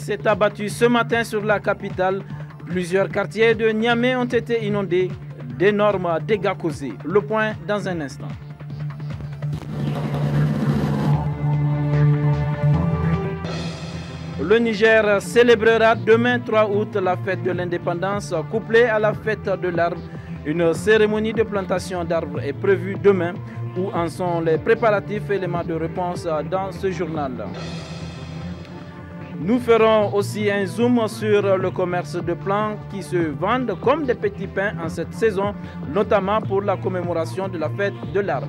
s'est abattue ce matin sur la capitale. Plusieurs quartiers de Niamey ont été inondés. D'énormes dégâts causés. Le point dans un instant. Le Niger célébrera demain 3 août la fête de l'indépendance couplée à la fête de l'arbre. Une cérémonie de plantation d'arbres est prévue demain. Où en sont les préparatifs? Éléments de réponse dans ce journal. Nous ferons aussi un zoom sur le commerce de plants qui se vendent comme des petits pains en cette saison, notamment pour la commémoration de la fête de l'arbre.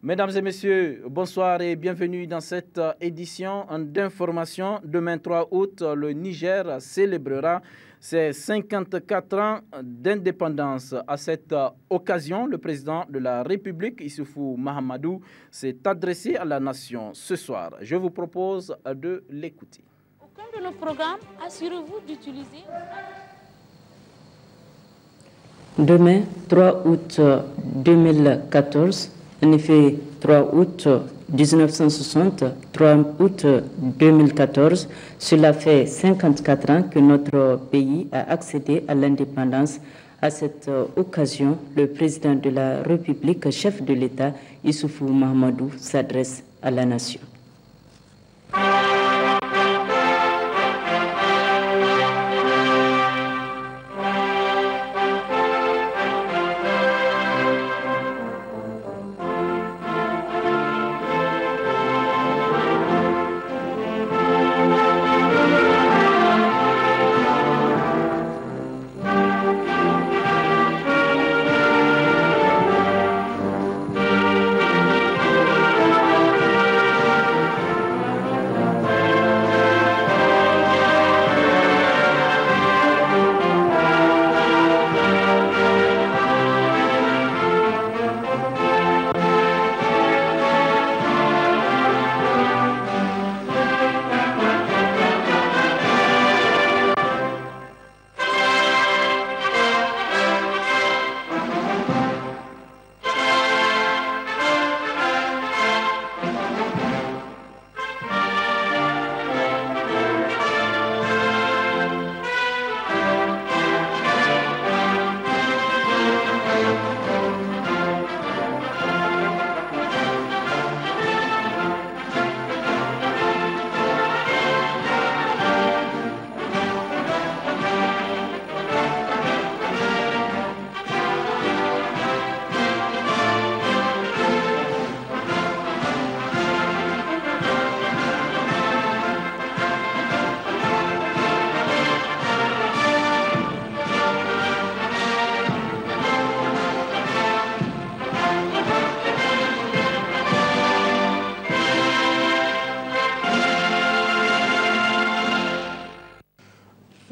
Mesdames et messieurs, bonsoir et bienvenue dans cette édition d'information. Demain 3 août, le Niger célébrera ses 54 ans d'indépendance. À cette occasion, le président de la République, Issoufou Mahamadou, s'est adressé à la nation ce soir. Je vous propose de l'écouter. Au cours de nos programmes, assurez-vous d'utiliser... Demain, 3 août 2014, en effet, 3 août 1960, 3 août 2014, cela fait 54 ans que notre pays a accédé à l'indépendance. À cette occasion, le président de la République, chef de l'État, Issoufou Mahamadou, s'adresse à la nation.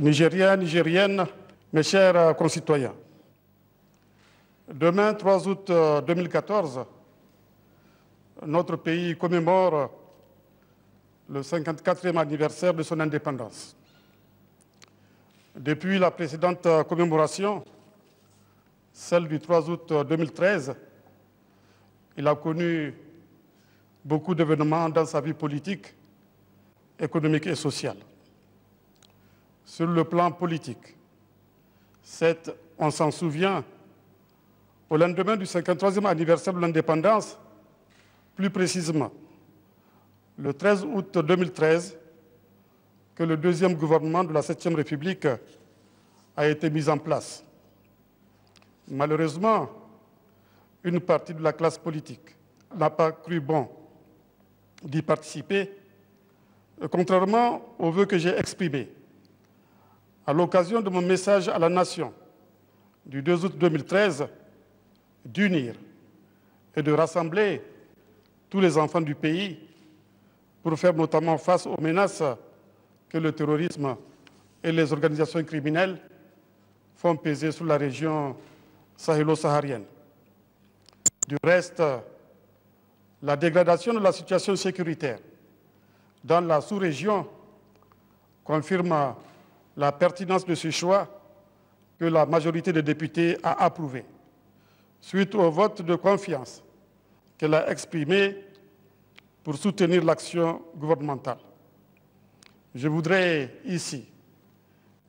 Nigériens, Nigériennes, mes chers concitoyens, demain, 3 août 2014, notre pays commémore le 54e anniversaire de son indépendance. Depuis la précédente commémoration, celle du 3 août 2013, il a connu beaucoup d'événements dans sa vie politique, économique et sociale. Sur le plan politique, on s'en souvient, au lendemain du 53e anniversaire de l'indépendance, plus précisément, le 13 août 2013, que le deuxième gouvernement de la 7e République a été mis en place. Malheureusement, une partie de la classe politique n'a pas cru bon d'y participer, contrairement aux vœux que j'ai exprimés à l'occasion de mon message à la nation du 2 août 2013, d'unir et de rassembler tous les enfants du pays pour faire notamment face aux menaces que le terrorisme et les organisations criminelles font peser sur la région sahélo-saharienne. Du reste, la dégradation de la situation sécuritaire dans la sous-région confirme la pertinence de ce choix que la majorité des députés a approuvé, suite au vote de confiance qu'elle a exprimé pour soutenir l'action gouvernementale. Je voudrais ici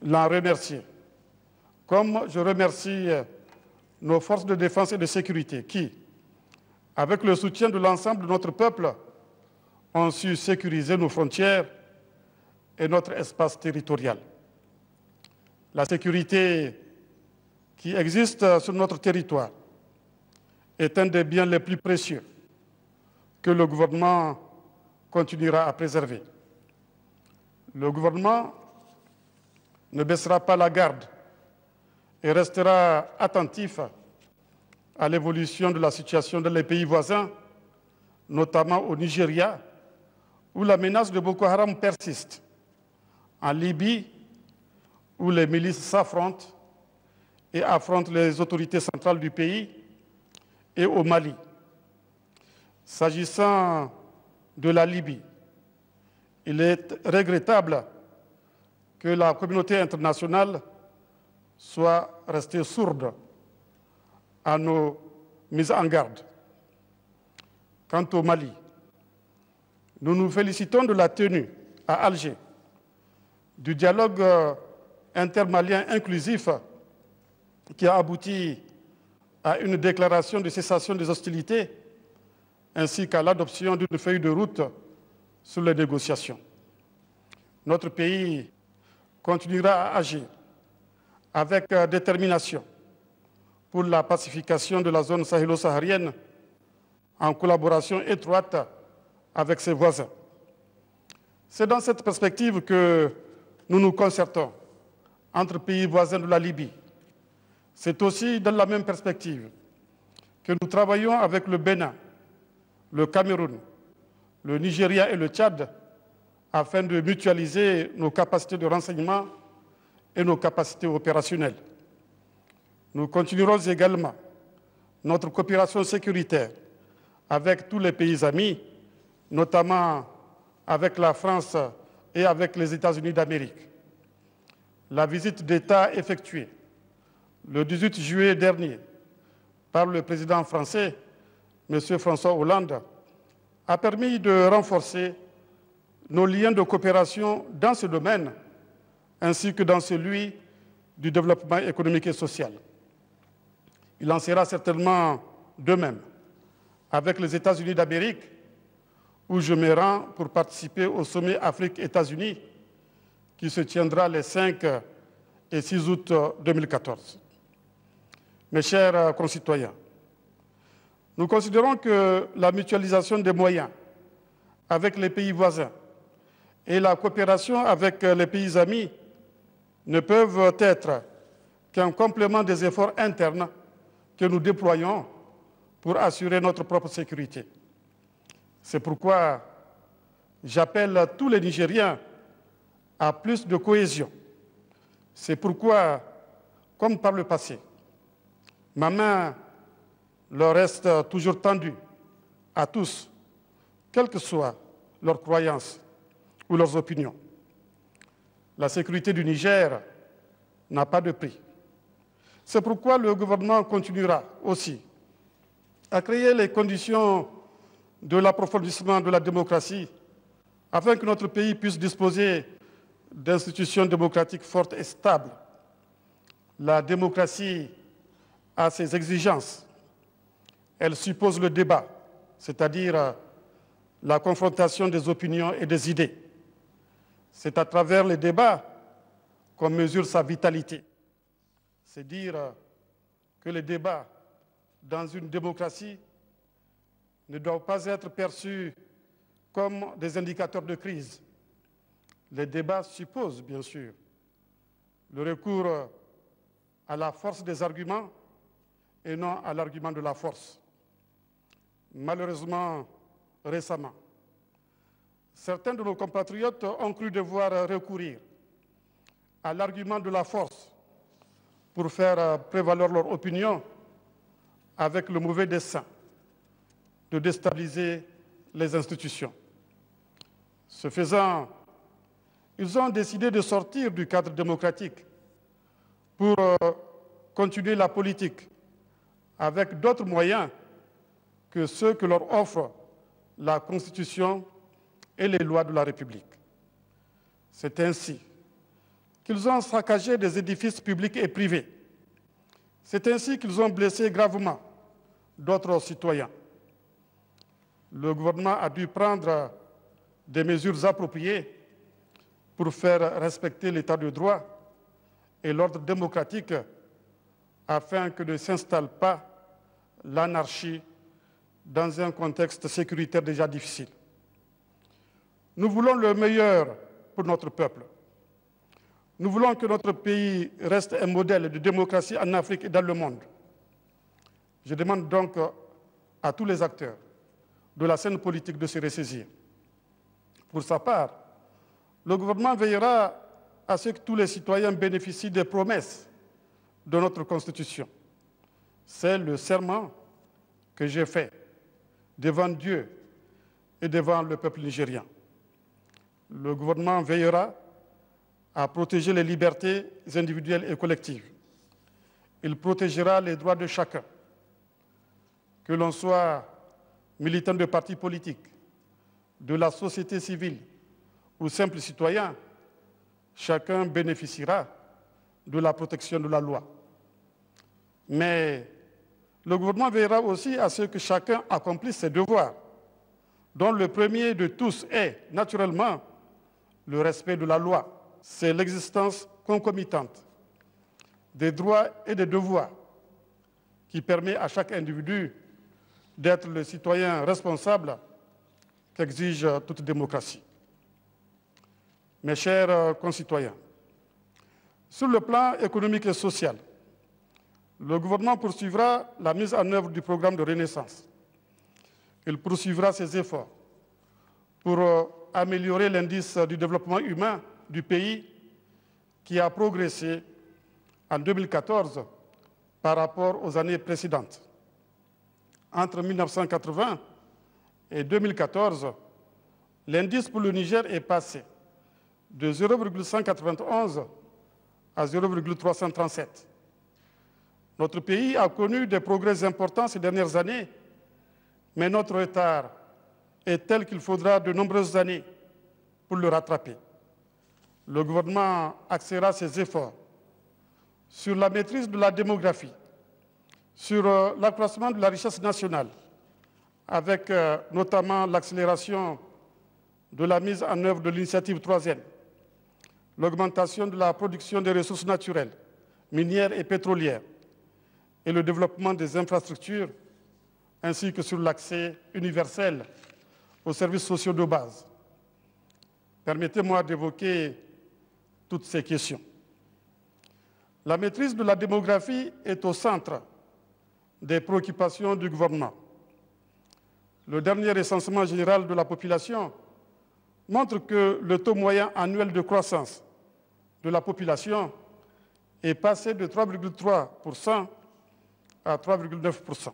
l'en remercier, comme je remercie nos forces de défense et de sécurité qui, avec le soutien de l'ensemble de notre peuple, ont su sécuriser nos frontières et notre espace territorial. La sécurité qui existe sur notre territoire est un des biens les plus précieux que le gouvernement continuera à préserver. Le gouvernement ne baissera pas la garde et restera attentif à l'évolution de la situation dans les pays voisins, notamment au Nigeria, où la menace de Boko Haram persiste, en Libye, où les milices s'affrontent et affrontent les autorités centrales du pays, et au Mali. S'agissant de la Libye, il est regrettable que la communauté internationale soit restée sourde à nos mises en garde. Quant au Mali, nous nous félicitons de la tenue à Alger du dialogue intermalien inclusif qui a abouti à une déclaration de cessation des hostilités ainsi qu'à l'adoption d'une feuille de route sur les négociations. Notre pays continuera à agir avec détermination pour la pacification de la zone sahélo-saharienne en collaboration étroite avec ses voisins. C'est dans cette perspective que nous nous concertons entre pays voisins de la Libye. C'est aussi dans la même perspective que nous travaillons avec le Bénin, le Cameroun, le Nigeria et le Tchad afin de mutualiser nos capacités de renseignement et nos capacités opérationnelles. Nous continuerons également notre coopération sécuritaire avec tous les pays amis, notamment avec la France et avec les États-Unis d'Amérique. La visite d'État effectuée le 18 juillet dernier par le président français, M. François Hollande, a permis de renforcer nos liens de coopération dans ce domaine, ainsi que dans celui du développement économique et social. Il en sera certainement de même avec les États-Unis d'Amérique, où je me rends pour participer au sommet Afrique-États-Unis qui se tiendra les 5 et 6 août 2014. Mes chers concitoyens, nous considérons que la mutualisation des moyens avec les pays voisins et la coopération avec les pays amis ne peuvent être qu'un complément des efforts internes que nous déployons pour assurer notre propre sécurité. C'est pourquoi j'appelle tous les Nigériens à plus de cohésion. C'est pourquoi, comme par le passé, ma main leur reste toujours tendue à tous, quelles que soient leurs croyances ou leurs opinions. La sécurité du Niger n'a pas de prix. C'est pourquoi le gouvernement continuera aussi à créer les conditions de l'approfondissement de la démocratie afin que notre pays puisse disposer d'institutions démocratiques fortes et stables. La démocratie a ses exigences. Elle suppose le débat, c'est-à-dire la confrontation des opinions et des idées. C'est à travers les débats qu'on mesure sa vitalité. C'est dire que les débats dans une démocratie ne doivent pas être perçus comme des indicateurs de crise. Les débats supposent, bien sûr, le recours à la force des arguments et non à l'argument de la force. Malheureusement, récemment, certains de nos compatriotes ont cru devoir recourir à l'argument de la force pour faire prévaloir leur opinion avec le mauvais dessein de déstabiliser les institutions. Ce faisant, ils ont décidé de sortir du cadre démocratique pour continuer la politique avec d'autres moyens que ceux que leur offre la Constitution et les lois de la République. C'est ainsi qu'ils ont saccagé des édifices publics et privés. C'est ainsi qu'ils ont blessé gravement d'autres citoyens. Le gouvernement a dû prendre des mesures appropriées pour faire respecter l'état de droit et l'ordre démocratique afin que ne s'installe pas l'anarchie dans un contexte sécuritaire déjà difficile. Nous voulons le meilleur pour notre peuple. Nous voulons que notre pays reste un modèle de démocratie en Afrique et dans le monde. Je demande donc à tous les acteurs de la scène politique de se ressaisir. Pour sa part, le gouvernement veillera à ce que tous les citoyens bénéficient des promesses de notre Constitution. C'est le serment que j'ai fait devant Dieu et devant le peuple nigérien. Le gouvernement veillera à protéger les libertés individuelles et collectives. Il protégera les droits de chacun, que l'on soit militant de partis politiques, de la société civile ou simple citoyen, chacun bénéficiera de la protection de la loi. Mais le gouvernement veillera aussi à ce que chacun accomplisse ses devoirs, dont le premier de tous est, naturellement, le respect de la loi. C'est l'existence concomitante des droits et des devoirs qui permet à chaque individu d'être le citoyen responsable qu'exige toute démocratie. Mes chers concitoyens, sur le plan économique et social, le gouvernement poursuivra la mise en œuvre du programme de renaissance. Il poursuivra ses efforts pour améliorer l'indice du développement humain du pays qui a progressé en 2014 par rapport aux années précédentes. Entre 1980 et 2014, l'indice pour le Niger est passé de 0,191 à 0,337. Notre pays a connu des progrès importants ces dernières années, mais notre retard est tel qu'il faudra de nombreuses années pour le rattraper. Le gouvernement axera ses efforts sur la maîtrise de la démographie, sur l'accroissement de la richesse nationale, avec notamment l'accélération de la mise en œuvre de l'initiative 3N, l'augmentation de la production des ressources naturelles, minières et pétrolières, et le développement des infrastructures, ainsi que sur l'accès universel aux services sociaux de base. Permettez-moi d'évoquer toutes ces questions. La maîtrise de la démographie est au centre des préoccupations du gouvernement. Le dernier recensement général de la population montre que le taux moyen annuel de croissance de la population est passé de 3,3% à 3,9%.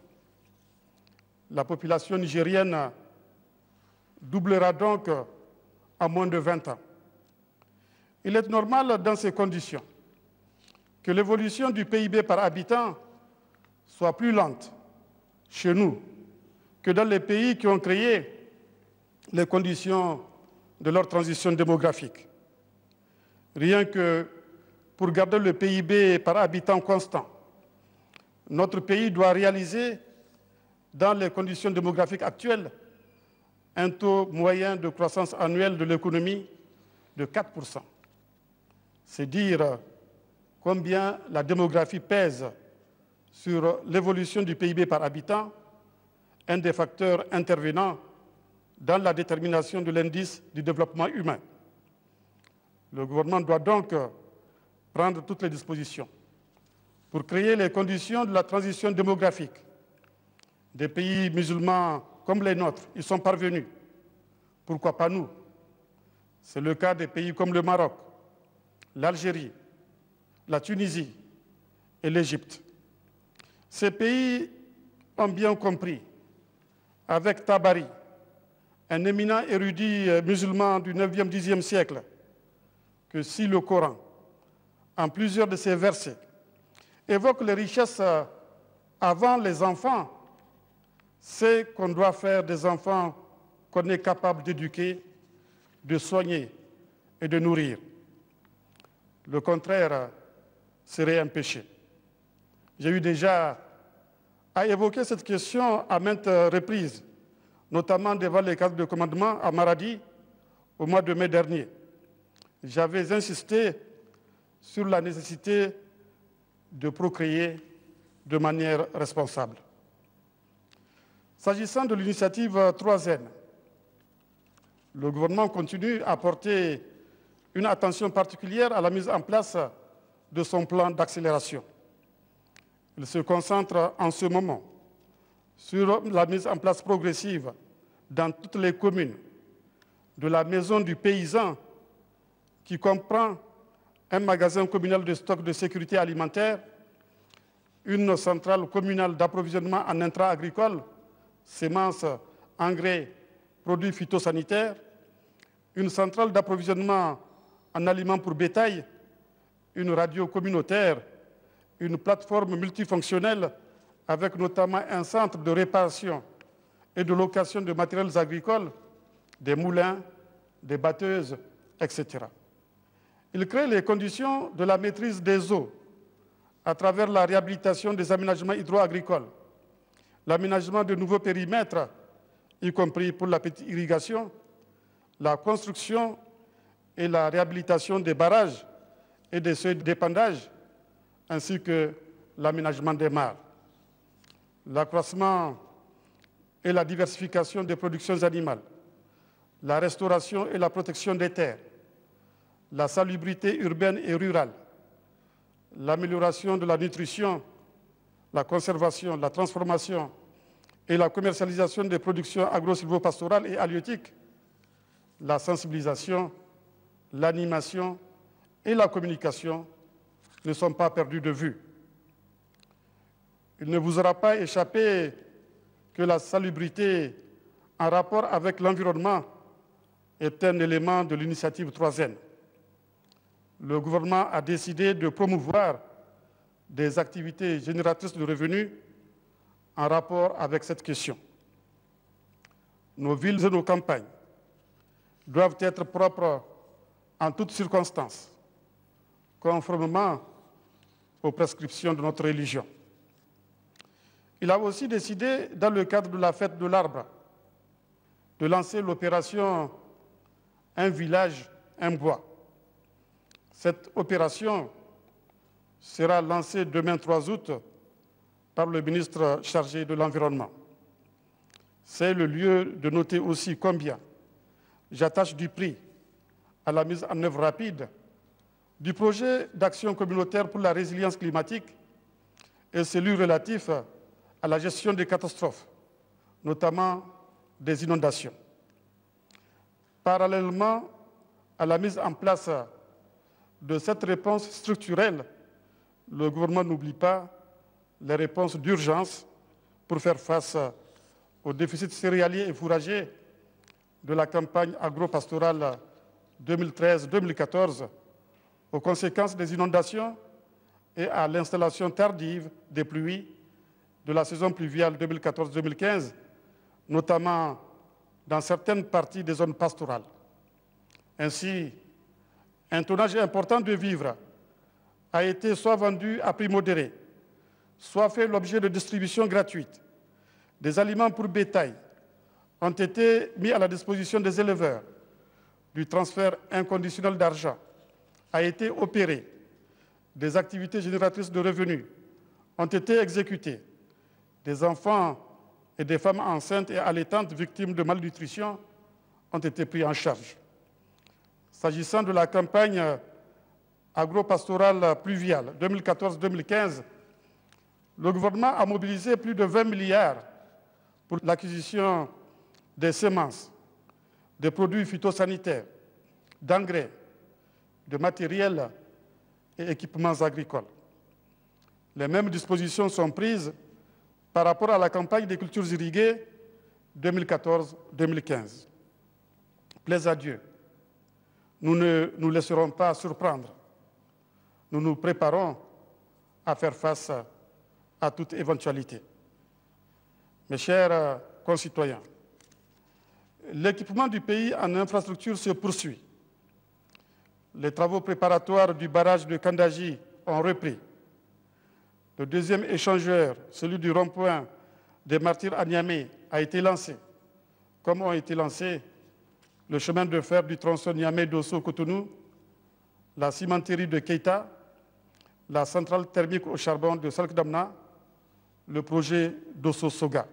La population nigérienne doublera donc en moins de 20 ans. Il est normal dans ces conditions que l'évolution du PIB par habitant soit plus lente chez nous que dans les pays qui ont créé les conditions de leur transition démographique. Rien que pour garder le PIB par habitant constant, notre pays doit réaliser, dans les conditions démographiques actuelles, un taux moyen de croissance annuelle de l'économie de 4%. C'est dire combien la démographie pèse sur l'évolution du PIB par habitant, un des facteurs intervenants dans la détermination de l'indice du développement humain. Le gouvernement doit donc prendre toutes les dispositions pour créer les conditions de la transition démographique. Des pays musulmans comme les nôtres, ils sont parvenus. Pourquoi pas nous? C'est le cas des pays comme le Maroc, l'Algérie, la Tunisie et l'Égypte. Ces pays ont bien compris, avec Tabari, un éminent érudit musulman du 9e, 10e siècle, que si le Coran, en plusieurs de ses versets, évoque les richesses avant les enfants, c'est qu'on doit faire des enfants qu'on est capable d'éduquer, de soigner et de nourrir. Le contraire serait un péché. J'ai eu déjà à évoquer cette question à maintes reprises, notamment devant les cadres de commandement à Maradi au mois de mai dernier. J'avais insisté sur la nécessité de procréer de manière responsable. S'agissant de l'initiative 3N, le gouvernement continue à porter une attention particulière à la mise en place de son plan d'accélération. Il se concentre en ce moment sur la mise en place progressive dans toutes les communes de la maison du paysan qui comprend un magasin communal de stock de sécurité alimentaire, une centrale communale d'approvisionnement en intrants agricoles, semences, engrais, produits phytosanitaires, une centrale d'approvisionnement en aliments pour bétail, une radio communautaire, une plateforme multifonctionnelle avec notamment un centre de réparation et de location de matériels agricoles, des moulins, des batteuses, etc. Il crée les conditions de la maîtrise des eaux à travers la réhabilitation des aménagements hydro-agricoles, l'aménagement de nouveaux périmètres, y compris pour la petite irrigation, la construction et la réhabilitation des barrages et des seuils d'épandage, ainsi que l'aménagement des mares. L'accroissement et la diversification des productions animales, la restauration et la protection des terres, la salubrité urbaine et rurale, l'amélioration de la nutrition, la conservation, la transformation et la commercialisation des productions agro-silvopastorales et halieutiques, la sensibilisation, l'animation et la communication ne sont pas perdus de vue. Il ne vous aura pas échappé que la salubrité en rapport avec l'environnement est un élément de l'initiative 3N. Le gouvernement a décidé de promouvoir des activités génératrices de revenus en rapport avec cette question. Nos villes et nos campagnes doivent être propres en toutes circonstances, conformément aux prescriptions de notre religion. Il a aussi décidé, dans le cadre de la fête de l'arbre, de lancer l'opération « Un village, un bois ». Cette opération sera lancée demain 3 août par le ministre chargé de l'Environnement. C'est le lieu de noter aussi combien j'attache du prix à la mise en œuvre rapide du projet d'action communautaire pour la résilience climatique et celui relatif à la gestion des catastrophes, notamment des inondations. Parallèlement à la mise en place de cette réponse structurelle, le gouvernement n'oublie pas les réponses d'urgence pour faire face au déficit céréalier et fourrager de la campagne agro-pastorale 2013-2014, aux conséquences des inondations et à l'installation tardive des pluies de la saison pluviale 2014-2015, notamment dans certaines parties des zones pastorales. Ainsi, un tonnage important de vivres a été soit vendu à prix modéré, soit fait l'objet de distributions gratuites. Des aliments pour bétail ont été mis à la disposition des éleveurs. Du transfert inconditionnel d'argent a été opéré. Des activités génératrices de revenus ont été exécutées. Des enfants et des femmes enceintes et allaitantes victimes de malnutrition ont été pris en charge. S'agissant de la campagne agro-pastorale pluviale 2014-2015, le gouvernement a mobilisé plus de 20 milliards pour l'acquisition des semences, des produits phytosanitaires, d'engrais, de matériel et équipements agricoles. Les mêmes dispositions sont prises par rapport à la campagne des cultures irriguées 2014-2015. Plaise à Dieu, nous ne nous laisserons pas surprendre. Nous nous préparons à faire face à toute éventualité. Mes chers concitoyens, L'équipement du pays en infrastructure se poursuit. Les travaux préparatoires du barrage de Kandaji ont repris. Le deuxième échangeur, celui du rond-point des Martyrs à Niamey, a été lancé, comme ont été lancés le chemin de fer du tronçon Niamey-Dosso-Cotonou, la cimenterie de Keita, la centrale thermique au charbon de Salkdamna, le projet Dosso-Soga.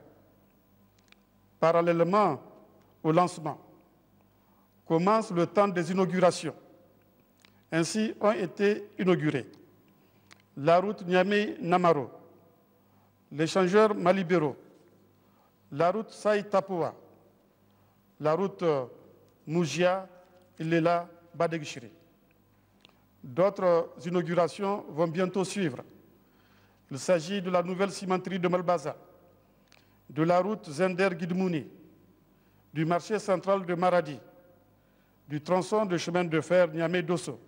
Parallèlement au lancement, commence le temps des inaugurations. Ainsi ont été inaugurés la route Niamey-Namaro, l'échangeur Malibero, la route Saï-Tapoa, la route Moujia-Ilela-Badegchiri. D'autres inaugurations vont bientôt suivre. Il s'agit de la nouvelle cimenterie de Malbaza, de la route Zender-Guidmouni, du marché central de Maradi, du tronçon de chemin de fer Niamey-Dosso,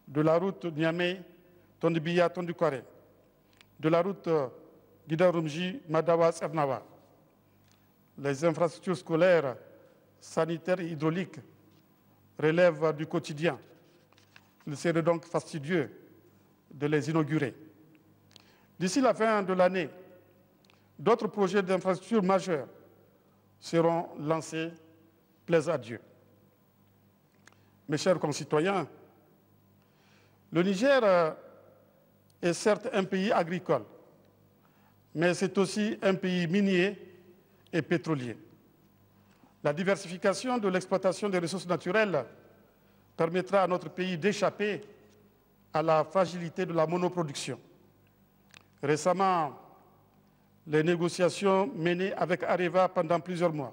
de la route Niamey-Tondibia-Tondikware, de la route Guidarumji-Madawas-Ernawa. Les infrastructures scolaires, sanitaires et hydrauliques relèvent du quotidien. Il serait donc fastidieux de les inaugurer. D'ici la fin de l'année, d'autres projets d'infrastructures majeurs seront lancés, plaise à Dieu. Mes chers concitoyens, le Niger est certes un pays agricole, mais c'est aussi un pays minier et pétrolier. La diversification de l'exploitation des ressources naturelles permettra à notre pays d'échapper à la fragilité de la monoproduction. Récemment, les négociations menées avec Areva pendant plusieurs mois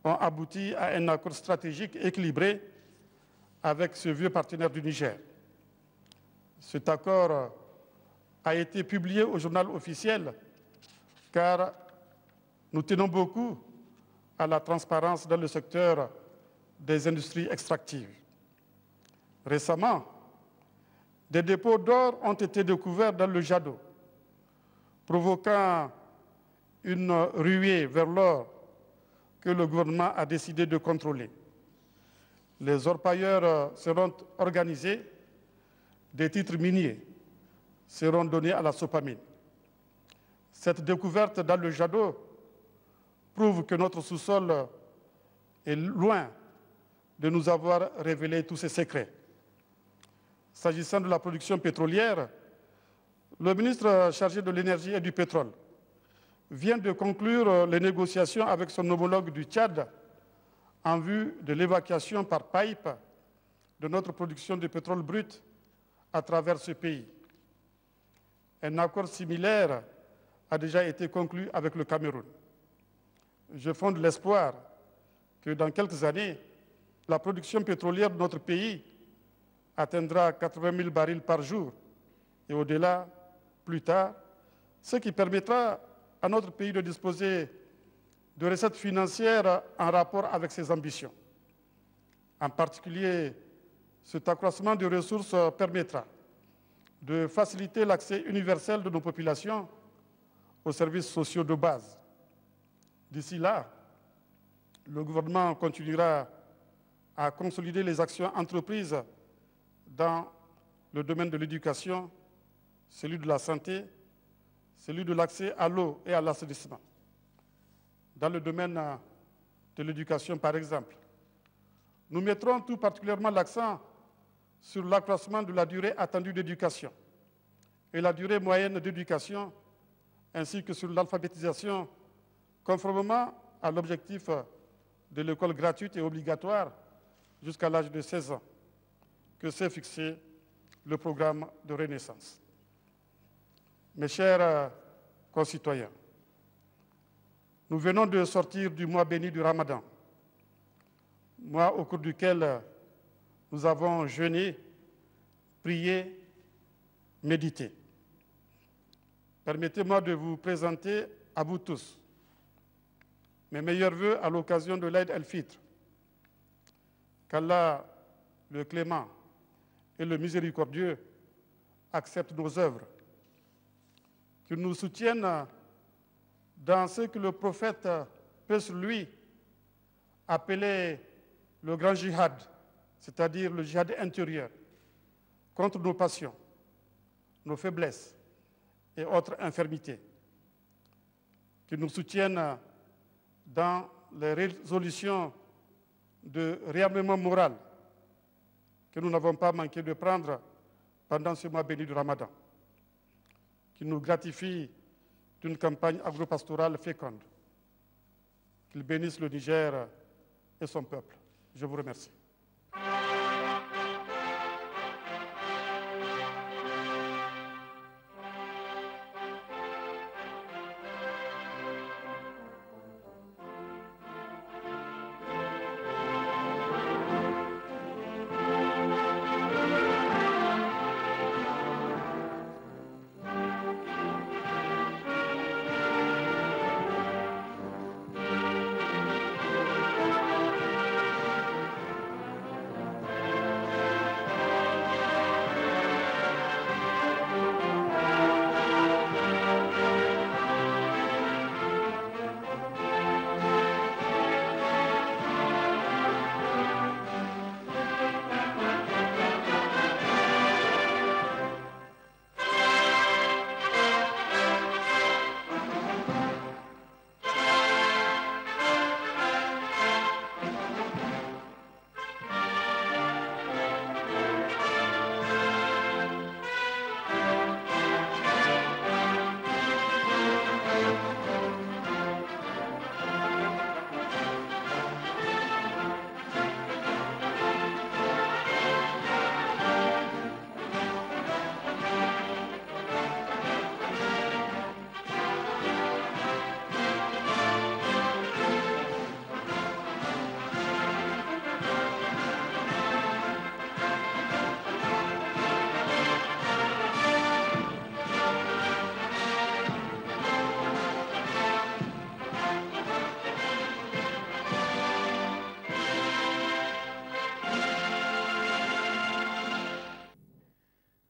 ont abouti à un accord stratégique équilibré avec ce vieux partenaire du Niger. Cet accord a été publié au journal officiel car nous tenons beaucoup à la transparence dans le secteur des industries extractives. Récemment, des dépôts d'or ont été découverts dans le Jado, provoquant une ruée vers l'or que le gouvernement a décidé de contrôler. Les orpailleurs seront organisés, des titres miniers seront donnés à la Sopamine. Cette découverte dans le Jado prouve que notre sous-sol est loin de nous avoir révélé tous ses secrets. S'agissant de la production pétrolière, le ministre chargé de l'énergie et du pétrole vient de conclure les négociations avec son homologue du Tchad en vue de l'évacuation par pipe de notre production de pétrole brut à travers ce pays. Un accord similaire a déjà été conclu avec le Cameroun. Je fonde l'espoir que dans quelques années, la production pétrolière de notre pays atteindra 80 000 barils par jour et au-delà, plus tard, ce qui permettra à notre pays de disposer de recettes financières en rapport avec ses ambitions. En particulier, cet accroissement de ressources permettra de faciliter l'accès universel de nos populations aux services sociaux de base. D'ici là, le gouvernement continuera à consolider les actions entreprises dans le domaine de l'éducation, celui de la santé, celui de l'accès à l'eau et à l'assainissement. Dans le domaine de l'éducation, par exemple, nous mettrons tout particulièrement l'accent sur l'accroissement de la durée attendue d'éducation et la durée moyenne d'éducation, ainsi que sur l'alphabétisation, conformément à l'objectif de l'école gratuite et obligatoire jusqu'à l'âge de 16 ans, que s'est fixé le programme de Renaissance. Mes chers concitoyens, nous venons de sortir du mois béni du Ramadan, mois au cours duquel nous avons jeûné, prié, médité. Permettez-moi de vous présenter à vous tous mes meilleurs vœux à l'occasion de l'Aïd el-Fitr. Qu'Allah, le clément et le miséricordieux, accepte nos œuvres, qu'il nous soutienne dans ce que le prophète, paix sur lui, appelé le grand djihad, c'est-à-dire le djihad intérieur, contre nos passions, nos faiblesses et autres infirmités, qui nous soutiennent dans les résolutions de réarmement moral que nous n'avons pas manqué de prendre pendant ce mois béni du Ramadan, qui nous gratifient d'une campagne agro-pastorale féconde. Qu'il bénisse le Niger et son peuple. Je vous remercie.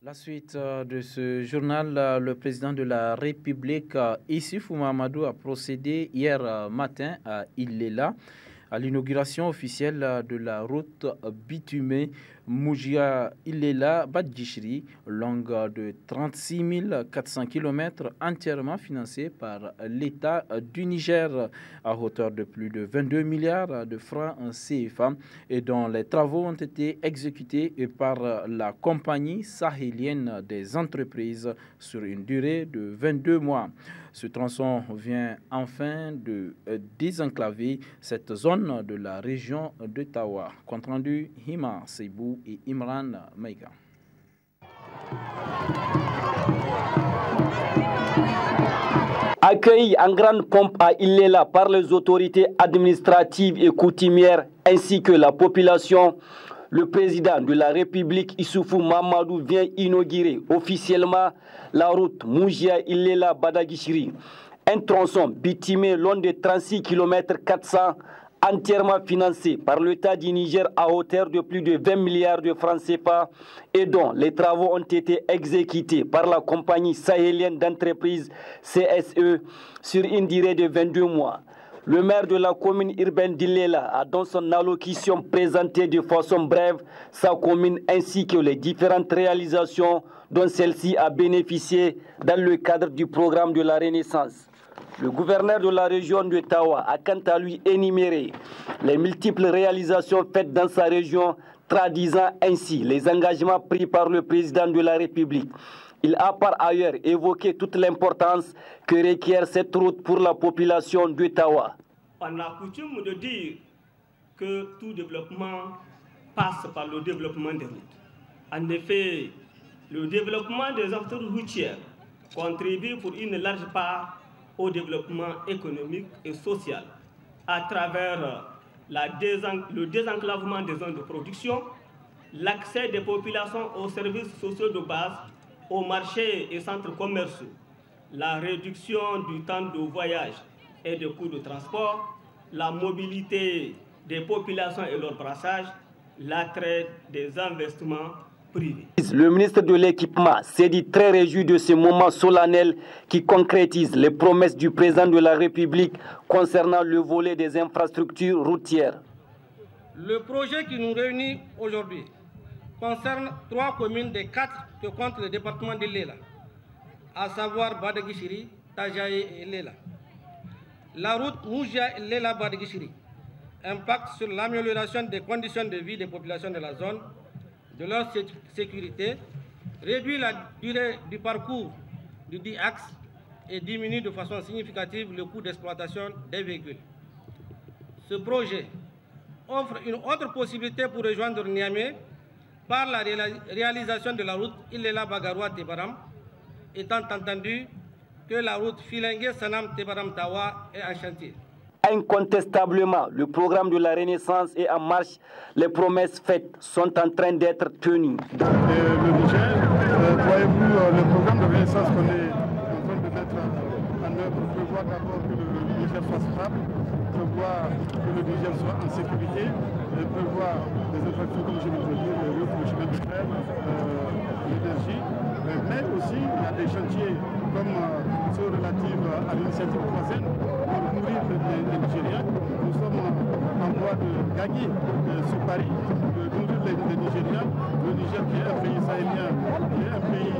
La suite de ce journal, le président de la République, Issoufou Mahamadou, a procédé hier matin à Ilela à l'inauguration officielle de la route bitumée Moujia-Ilela-Badjishri, longue de 36 400 km, entièrement financée par l'État du Niger à hauteur de plus de 22 milliards de francs CFA et dont les travaux ont été exécutés par la compagnie sahélienne des entreprises sur une durée de 22 mois. Ce tronçon vient enfin de désenclaver cette zone de la région de Tawa. Compte rendu Hima Seibou et Imran Maïga. Accueilli en grande pompe à Ilela par les autorités administratives et coutumières ainsi que la population, le président de la République Issoufou Mahamadou vient inaugurer officiellement la route Moujia-Ilela-Badagishri, un tronçon bitumé long de 36 km 400, entièrement financé par l'État du Niger à hauteur de plus de 20 milliards de francs CFA et dont les travaux ont été exécutés par la compagnie sahélienne d'entreprise CSE sur une durée de 22 mois. Le maire de la commune urbaine d'Ilela a dans son allocution présenté de façon brève sa commune ainsi que les différentes réalisations dont celle-ci a bénéficié dans le cadre du programme de la Renaissance. Le gouverneur de la région de Tawa a quant à lui énuméré les multiples réalisations faites dans sa région, traduisant ainsi les engagements pris par le président de la République. Il a par ailleurs évoqué toute l'importance que requiert cette route pour la population d'Ottawa. On a coutume de dire que tout développement passe par le développement des routes. En effet, le développement des infrastructures routières contribue pour une large part au développement économique et social à travers le désenclavement des zones de production, l'accès des populations aux services sociaux de base, aux marchés et centres commerciaux, la réduction du temps de voyage et des coûts de transport, la mobilité des populations et leur brassage, l'attrait des investissements privés. Le ministre de l'Équipement s'est dit très réjoui de ce moment solennel qui concrétise les promesses du président de la République concernant le volet des infrastructures routières. Le projet qui nous réunit aujourd'hui concerne 3 communes des 4 que compte le département de Lela, à savoir Badagishiri, Tajaye et Lela. La route Moujia-Lela-Badagishiri impacte sur l'amélioration des conditions de vie des populations de la zone, de leur sécurité, réduit la durée du parcours du dit axe et diminue de façon significative le coût d'exploitation des véhicules. Ce projet offre une autre possibilité pour rejoindre Niamey par la réalisation de la route Ilela-Bagaroua-Tebaram, étant entendu que la route Filengue-Sanam-Tebaram-Tawa est en chantier. Incontestablement, le programme de la Renaissance est en marche. Les promesses faites sont en train d'être tenues. Le Niger, voyez-vous, le programme de Renaissance qu'on est en train de mettre en œuvre prévoit d'abord que le Niger soit stable, prévoit que le Niger soit en sécurité, prévoit des infrastructures, comme je viens de le dire, le chemin de fer, l'énergie, mais aussi il y a des chantiers comme ceux relatifs à l'initiative croisée pour nourrir les Nigériens. Nous sommes en voie de gagner ce pari, de nourrir les Nigériens. Le Niger qui est un pays sahélien, qui est un pays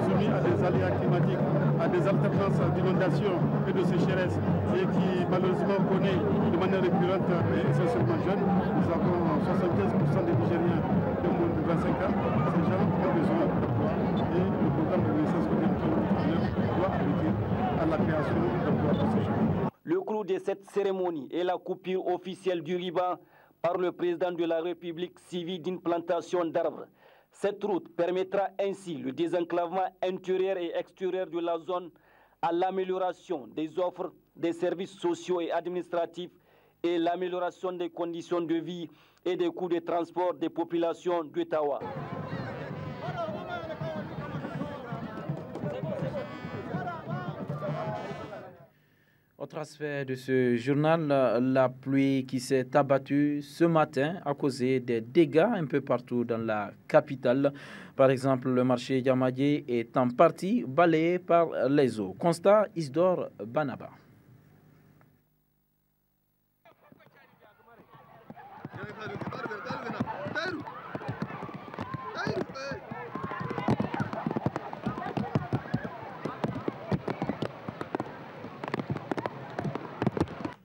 soumis à des aléas climatiques, à des alternances d'inondations et de sécheresse, et qui malheureusement connaît de manière récurrente et essentiellement jeune. Nous avons 75% des Nigériens de moins de 25 ans. Ces gens ont besoin d'emploi et le programme de Renaissance que nous doit aboutir à la création d'emplois pour ces gens. Le clou de cette cérémonie est la coupure officielle du ruban par le président de la République suivi d'une plantation d'arbres. Cette route permettra ainsi le désenclavement intérieur et extérieur de la zone, à l'amélioration des offres des services sociaux et administratifs et l'amélioration des conditions de vie et des coûts de transport des populations d'Ottawa. Autre aspect de ce journal, la pluie qui s'est abattue ce matin a causé des dégâts un peu partout dans la capitale. Par exemple, le marché Yamadé est en partie balayé par les eaux. Constat Isdor Banaba.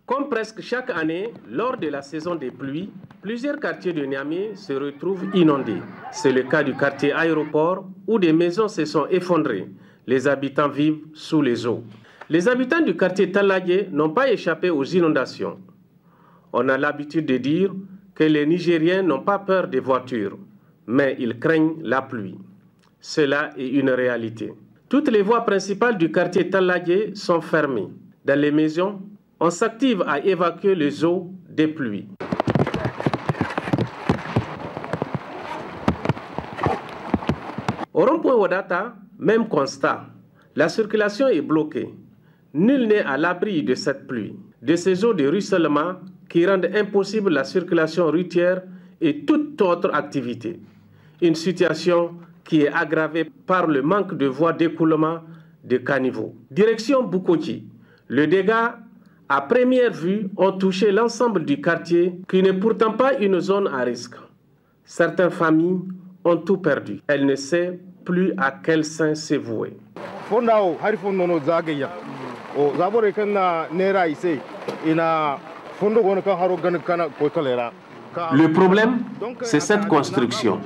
Comme presque chaque année, lors de la saison des pluies, plusieurs quartiers de Niamey se retrouvent inondés. C'est le cas du quartier Aéroport où des maisons se sont effondrées. Les habitants vivent sous les eaux. Les habitants du quartier Talagué n'ont pas échappé aux inondations. On a l'habitude de dire que les Nigériens n'ont pas peur des voitures, mais ils craignent la pluie. Cela est une réalité. Toutes les voies principales du quartier Talagué sont fermées. Dans les maisons, on s'active à évacuer les eaux des pluies. Au rond-point Wadata, même constat. La circulation est bloquée. Nul n'est à l'abri de cette pluie, de ces eaux de ruissellement qui rendent impossible la circulation routière et toute autre activité. Une situation qui est aggravée par le manque de voies d'écoulement de caniveaux. Direction Bukoki, le dégât à première vue, ont touché l'ensemble du quartier, qui n'est pourtant pas une zone à risque. Certaines familles ont tout perdu. Elles ne savent plus à quel sein se vouer. Le problème, c'est cette construction.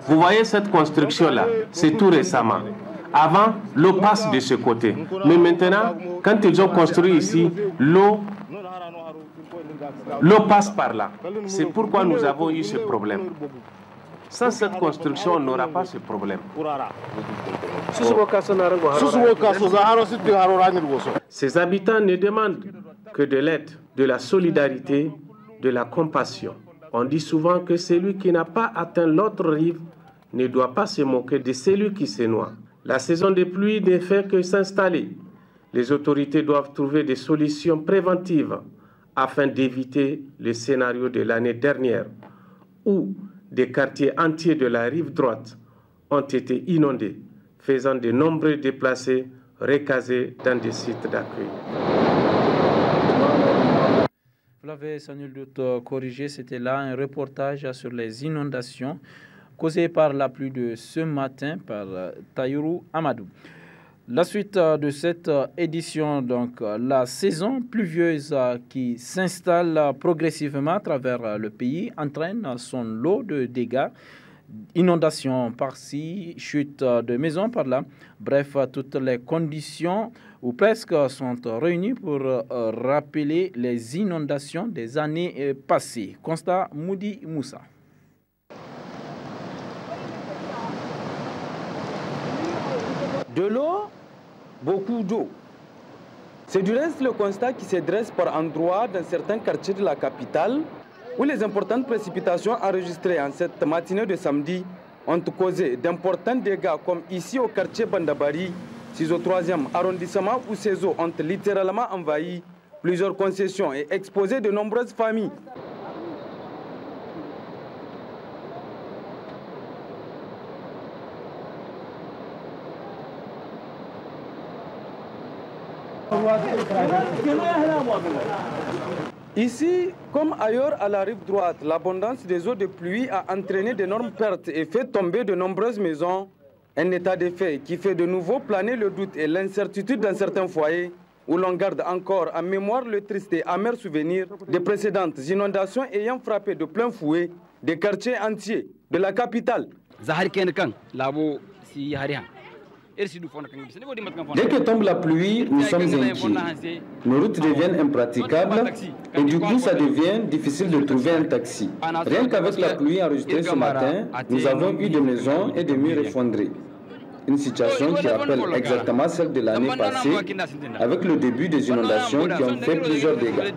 Vous voyez cette construction-là, c'est tout récemment. Avant, l'eau passe de ce côté. Mais maintenant, quand ils ont construit ici, l'eau passe par là. C'est pourquoi nous avons eu ce problème. Sans cette construction, on n'aura pas ce problème. Ces habitants ne demandent que de l'aide, de la solidarité, de la compassion. On dit souvent que celui qui n'a pas atteint l'autre rive ne doit pas se moquer de celui qui se noie. La saison des pluies ne fait que s'installer. Les autorités doivent trouver des solutions préventives afin d'éviter le scénario de l'année dernière où des quartiers entiers de la rive droite ont été inondés, faisant de nombreux déplacés recasés dans des sites d'accueil. l'avez sans nul doute corrigé, c'était là un reportage sur les inondations causées par la pluie de ce matin par Taïrou Amadou. La suite de cette édition, donc la saison pluvieuse qui s'installe progressivement à travers le pays entraîne son lot de dégâts. Inondations par-ci, chute de maisons par-là. Bref, toutes les conditions ou presque sont réunies pour rappeler les inondations des années passées. Constat Moudi Moussa. De l'eau, beaucoup d'eau. C'est du reste le constat qui se dresse par endroits dans certains quartiers de la capitale où les importantes précipitations enregistrées en cette matinée de samedi ont causé d'importants dégâts, comme ici au quartier Bandabari, au 3e arrondissement, où ces eaux ont littéralement envahi plusieurs concessions et exposé de nombreuses familles. Ici, comme ailleurs à la rive droite, l'abondance des eaux de pluie a entraîné d'énormes pertes et fait tomber de nombreuses maisons. Un état de fait qui fait de nouveau planer le doute et l'incertitude dans certains foyers où l'on garde encore en mémoire le triste et amer souvenir des précédentes inondations ayant frappé de plein fouet des quartiers entiers de la capitale. Dès que tombe la pluie, nous sommes inquiets. Nos routes deviennent impraticables et du coup, ça devient difficile de trouver un taxi. Rien qu'avec la pluie enregistrée ce matin, nous avons eu des maisons et des murs effondrés. Une situation qui rappelle exactement celle de l'année passée, avec le début des inondations qui ont fait plusieurs dégâts.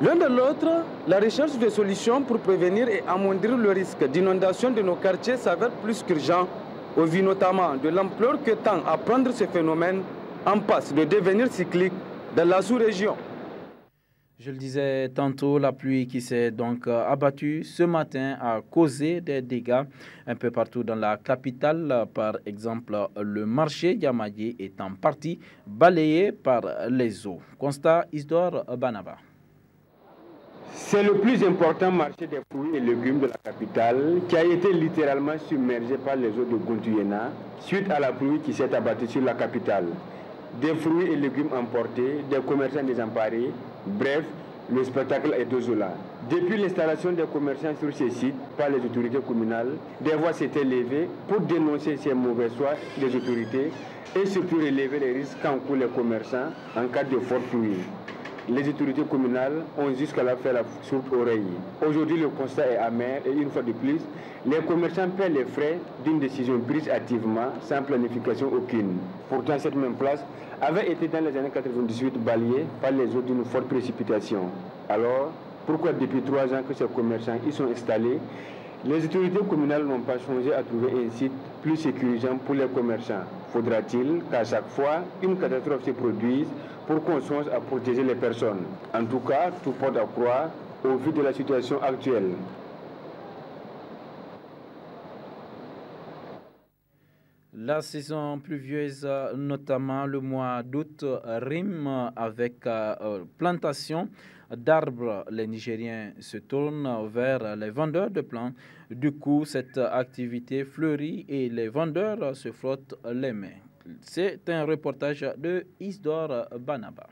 L'un de l'autre, la recherche de solutions pour prévenir et amoindrir le risque d'inondation de nos quartiers s'avère plus qu'urgent, au vu notamment de l'ampleur que tend à prendre ce phénomène en passe de devenir cyclique dans la sous-région. Je le disais tantôt, la pluie qui s'est donc abattue ce matin a causé des dégâts un peu partout dans la capitale. Par exemple, le marché Yamaye est en partie balayé par les eaux. Constat Isdor Banaba. C'est le plus important marché des fruits et légumes de la capitale qui a été littéralement submergé par les eaux de Gontuyena suite à la pluie qui s'est abattue sur la capitale. Des fruits et légumes emportés, des commerçants désemparés, bref, le spectacle est désolant. Depuis l'installation des commerçants sur ces sites par les autorités communales, des voix s'étaient levées pour dénoncer ces mauvais choix des autorités et surtout relever les risques qu'encourent les commerçants en cas de forte pluie. Les autorités communales ont jusqu'à là fait la sourde oreille. Aujourd'hui, le constat est amer et une fois de plus, les commerçants paient les frais d'une décision prise hâtivement, sans planification aucune. Pourtant, cette même place avait été dans les années 98 balayée par les eaux d'une forte précipitation. Alors, pourquoi depuis 3 ans que ces commerçants y sont installés, les autorités communales n'ont pas changé à trouver un site plus sécurisant pour les commerçants? Faudra-t-il qu'à chaque fois, une catastrophe se produise pour qu'on songe à protéger les personnes? En tout cas, tout porte à croire au vu de la situation actuelle. La saison pluvieuse, notamment le mois d'août, rime avec plantation d'arbres. Les Nigériens se tournent vers les vendeurs de plants. Du coup, cette activité fleurit et les vendeurs se frottent les mains. C'est un reportage de Isdor Banaba.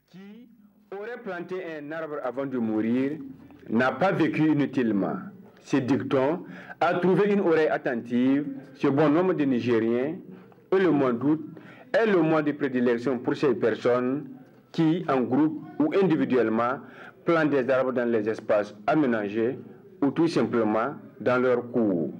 Qui aurait planté un arbre avant de mourir n'a pas vécu inutilement. Ce dicton a trouvé une oreille attentive chez bon nombre de Nigériens et le mois d'août est le mois de prédilection pour ces personnes qui, en groupe ou individuellement, plantent des arbres dans les espaces aménagés ou tout simplement dans leur cours.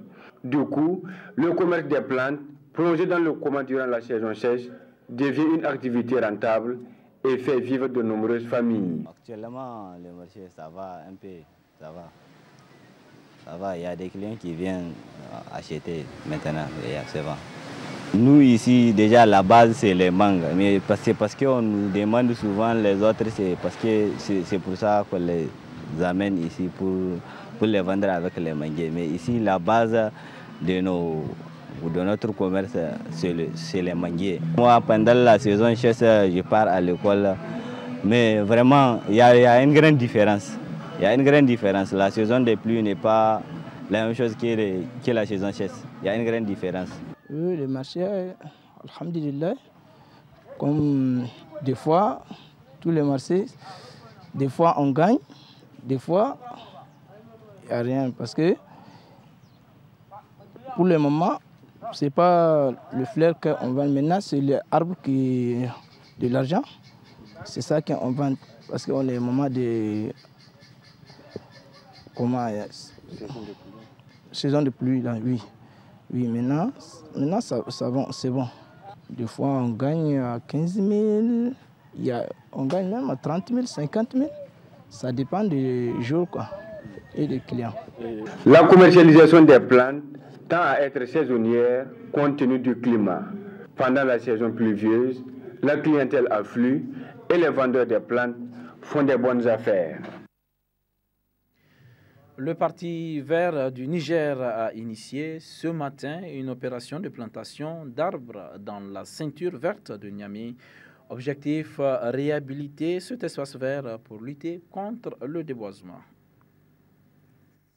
Du coup, le commerce des plantes, plongé dans le coma durant la saison sèche, devient une activité rentable et fait vivre de nombreuses familles. Actuellement, le marché, ça va un peu, ça va. Ça va, il y a des clients qui viennent acheter maintenant, c'est bon. Nous ici, déjà la base c'est les mangues, mais c'est parce qu'on nous demande souvent les autres, c'est parce que c'est pour ça qu'on les amène ici pour les vendre avec les mangues. Mais ici, la base de nos ou de notre commerce, c'est les manguiers. Moi, pendant la saison chasse, je pars à l'école, mais vraiment, il y a une grande différence. Il y a une grande différence. La saison des pluies n'est pas la même chose que la saison chasse. Il y a une grande différence. Oui, le marché, alhamdulillah, comme des fois, tous les marchés, des fois on gagne, des fois il n'y a rien. Parce que pour le moment, ce n'est pas le fleur qu'on vend maintenant, c'est l'arbre qui est de l'argent. C'est ça qu'on vend parce qu'on est au moment de... Comment, saison de pluie, là, oui. Oui, maintenant c'est bon. Des fois, on gagne à 15 000, on gagne même à 30 000, 50 000. Ça dépend des jours quoi, et des clients. La commercialisation des plantes tend à être saisonnière compte tenu du climat. Pendant la saison pluvieuse, la clientèle afflue et les vendeurs des plantes font des bonnes affaires. Le Parti vert du Niger a initié ce matin une opération de plantation d'arbres dans la ceinture verte de Niamey. Objectif, réhabiliter cet espace vert pour lutter contre le déboisement.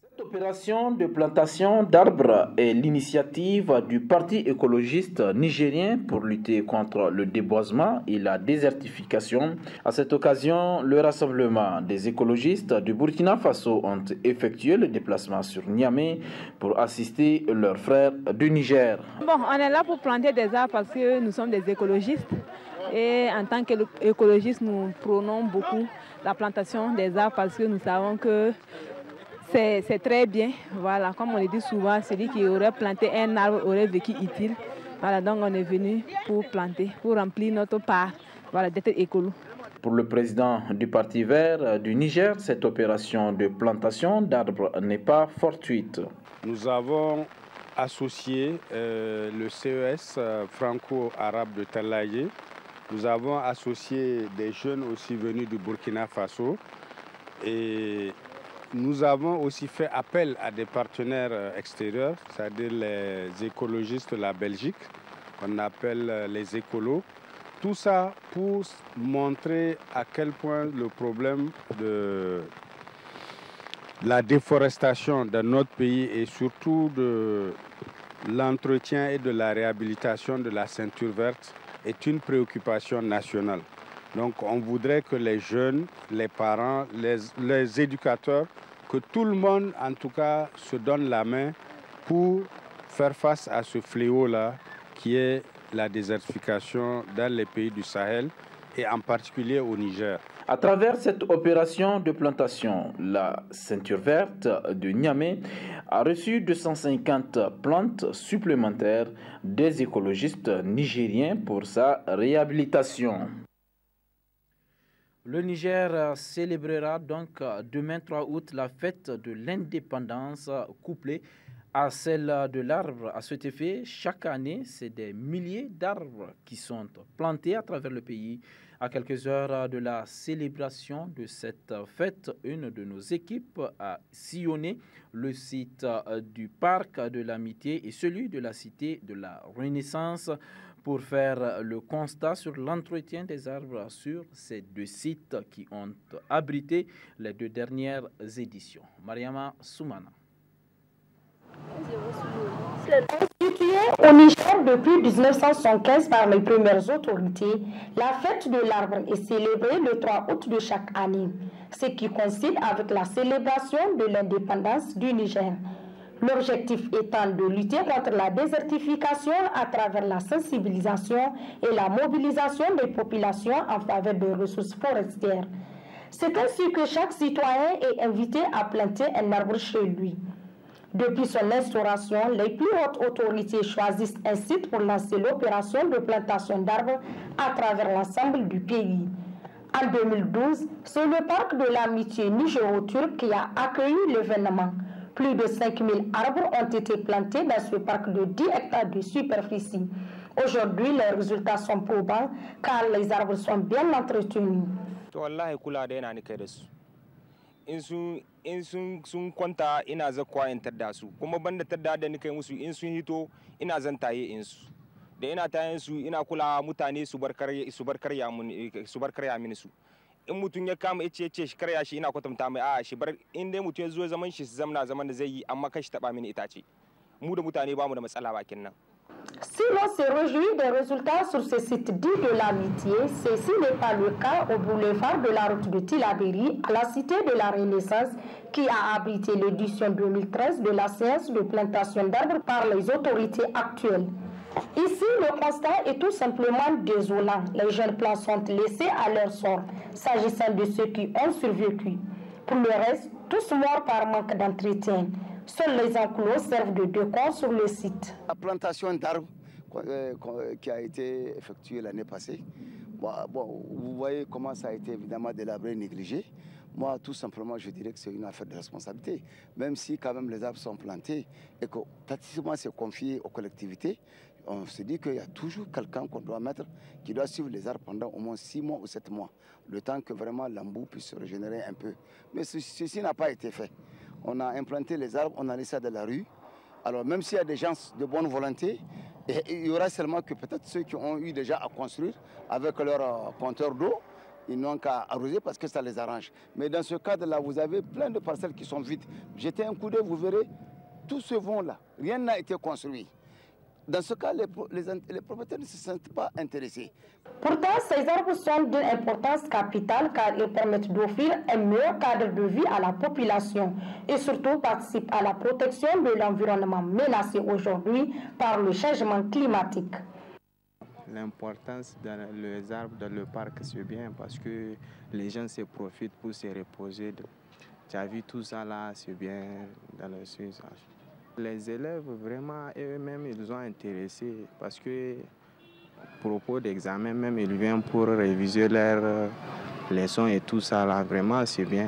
Cette opération de plantation d'arbres est l'initiative du Parti écologiste nigérien pour lutter contre le déboisement et la désertification. À cette occasion, le rassemblement des écologistes du Burkina Faso ont effectué le déplacement sur Niamey pour assister leurs frères du Niger. Bon, on est là pour planter des arbres parce que nous sommes des écologistes. Et en tant qu'écologistes, nous prônons beaucoup la plantation des arbres parce que nous savons que c'est très bien. Voilà, comme on le dit souvent, celui qui aurait planté un arbre aurait vécu utile. Voilà, donc on est venu pour planter, pour remplir notre part, voilà, d'être écolo. Pour le président du Parti vert du Niger, cette opération de plantation d'arbres n'est pas fortuite. Nous avons associé le CES franco-arabe de Talaye. Nous avons associé des jeunes aussi venus du Burkina Faso et nous avons aussi fait appel à des partenaires extérieurs, c'est-à-dire les écologistes de la Belgique, qu'on appelle les écolos. Tout ça pour montrer à quel point le problème de la déforestation dans notre pays et surtout de l'entretien et de la réhabilitation de la ceinture verte est une préoccupation nationale. Donc on voudrait que les jeunes, les parents, les éducateurs, que tout le monde en tout cas se donne la main pour faire face à ce fléau-là qui est la désertification dans les pays du Sahel et en particulier au Niger. À travers cette opération de plantation, la ceinture verte de Niamey a reçu 250 plantes supplémentaires des écologistes nigériens pour sa réhabilitation. Le Niger célébrera donc demain 3 août la fête de l'indépendance couplée à celle de l'arbre. À cet effet, chaque année, c'est des milliers d'arbres qui sont plantés à travers le pays. À quelques heures de la célébration de cette fête, une de nos équipes a sillonné le site du parc de l'Amitié et celui de la Cité de la Renaissance pour faire le constat sur l'entretien des arbres sur ces deux sites qui ont abrité les deux dernières éditions. Mariama Soumana. Instituée au Niger depuis 1975 par les premières autorités, la fête de l'arbre est célébrée le 3 août de chaque année, ce qui coïncide avec la célébration de l'indépendance du Niger. L'objectif étant de lutter contre la désertification à travers la sensibilisation et la mobilisation des populations en faveur des ressources forestières. C'est ainsi que chaque citoyen est invité à planter un arbre chez lui. Depuis son instauration, les plus hautes autorités choisissent un site pour lancer l'opération de plantation d'arbres à travers l'ensemble du pays. En 2012, c'est le parc de l'Amitié nigéro-turc qui a accueilli l'événement. Plus de 5000 arbres ont été plantés dans ce parc de 10 hectares de superficie. Aujourd'hui, les résultats sont probants car les arbres sont bien entretenus. in sun kwanta ina zakwa in tadda su kuma banda tadda da nika musu in sun hito ina zan taye in su da ina tayen su ina kula mutane su bar karya mini su in mutum ya kama yace shi karya shi ina kwatanta mai a shi bar in dai mutum ya zo zaman shi zaman da zai yi amma kashi taba mini itace mu da mutane ba mu da matsala bakin nan. Si l'on se réjouit des résultats sur ce site dit de l'amitié, ceci n'est pas le cas au boulevard de la route de Tillabéri, à la cité de la Renaissance, qui a abrité l'édition 2013 de la séance de plantation d'arbres par les autorités actuelles. Ici, le constat est tout simplement désolant. Les jeunes plants sont laissés à leur sort, s'agissant de ceux qui ont survécu. Pour le reste, tous morts par manque d'entretien. Seuls les enclos servent de décor sur le site. La plantation d'arbres qui a été effectuée l'année passée, vous voyez comment ça a été évidemment délabré, négligé. Moi, tout simplement, je dirais que c'est une affaire de responsabilité. Même si quand même les arbres sont plantés et que pratiquement c'est confié aux collectivités, on se dit qu'il y a toujours quelqu'un qu'on doit mettre qui doit suivre les arbres pendant au moins 6 mois ou 7 mois, le temps que vraiment l'embout puisse se régénérer un peu. Mais ceci n'a pas été fait. On a implanté les arbres, on a laissé ça dans la rue. Alors même s'il y a des gens de bonne volonté, il y aura seulement que peut-être ceux qui ont eu déjà à construire avec leur compteur d'eau, ils n'ont qu'à arroser parce que ça les arrange. Mais dans ce cadre-là, vous avez plein de parcelles qui sont vides. Jetez un coup d'œil, vous verrez, tout ce vont-là, rien n'a été construit. Dans ce cas, les propriétaires ne se sentent pas intéressés. Pourtant, ces arbres sont d'une importance capitale car ils permettent d'offrir un meilleur cadre de vie à la population et surtout participent à la protection de l'environnement menacé aujourd'hui par le changement climatique. L'importance des arbres dans le parc, c'est bien parce que les gens se profitent pour se reposer. Tu as vu tout ça là, c'est bien dans le sens. Les élèves, vraiment, eux-mêmes, ils ont intéressé parce que, à propos d'examen, même, ils viennent pour réviser leurs leçons et tout ça, là, vraiment, c'est bien.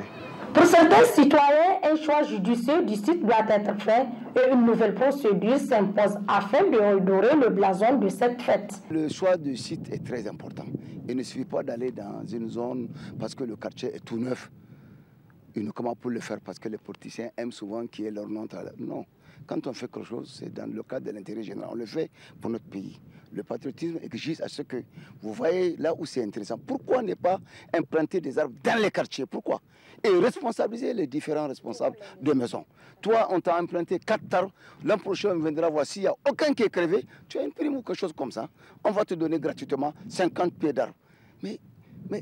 Pour certains citoyens, un choix judicieux du site doit être fait et une nouvelle procédure s'impose afin de redorer le blason de cette fête. Le choix du site est très important. Il ne suffit pas d'aller dans une zone parce que le quartier est tout neuf. Ils ne comment pour le faire parce que les politiciens aiment souvent qu'il y ait leur nom. Non. Quand on fait quelque chose, c'est dans le cadre de l'intérêt général. On le fait pour notre pays. Le patriotisme exige à ce que vous voyez là où c'est intéressant. Pourquoi ne pas implanter des arbres dans les quartiers? Pourquoi? Et responsabiliser les différents responsables de maisons. Toi, on t'a implanté 4 arbres. L'an prochain, on viendra voir s'il n'y a aucun qui est crevé. Tu as une prime ou quelque chose comme ça. On va te donner gratuitement 50 pieds d'arbres. Mais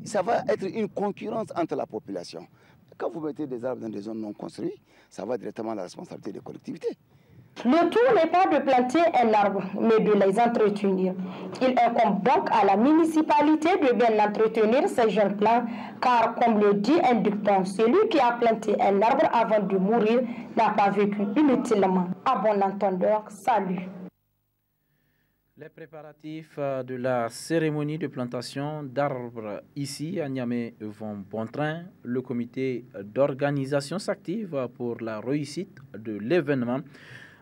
ça va être une concurrence entre la population. Quand vous mettez des arbres dans des zones non construites, ça va directement à la responsabilité des collectivités. Le tout n'est pas de planter un arbre, mais de les entretenir. Il incombe donc à la municipalité de bien entretenir ces jeunes plants, car comme le dit un dicton, celui qui a planté un arbre avant de mourir n'a pas vécu inutilement. À bon entendeur, salut. Les préparatifs de la cérémonie de plantation d'arbres ici à Niamey vont bon train. Le comité d'organisation s'active pour la réussite de l'événement.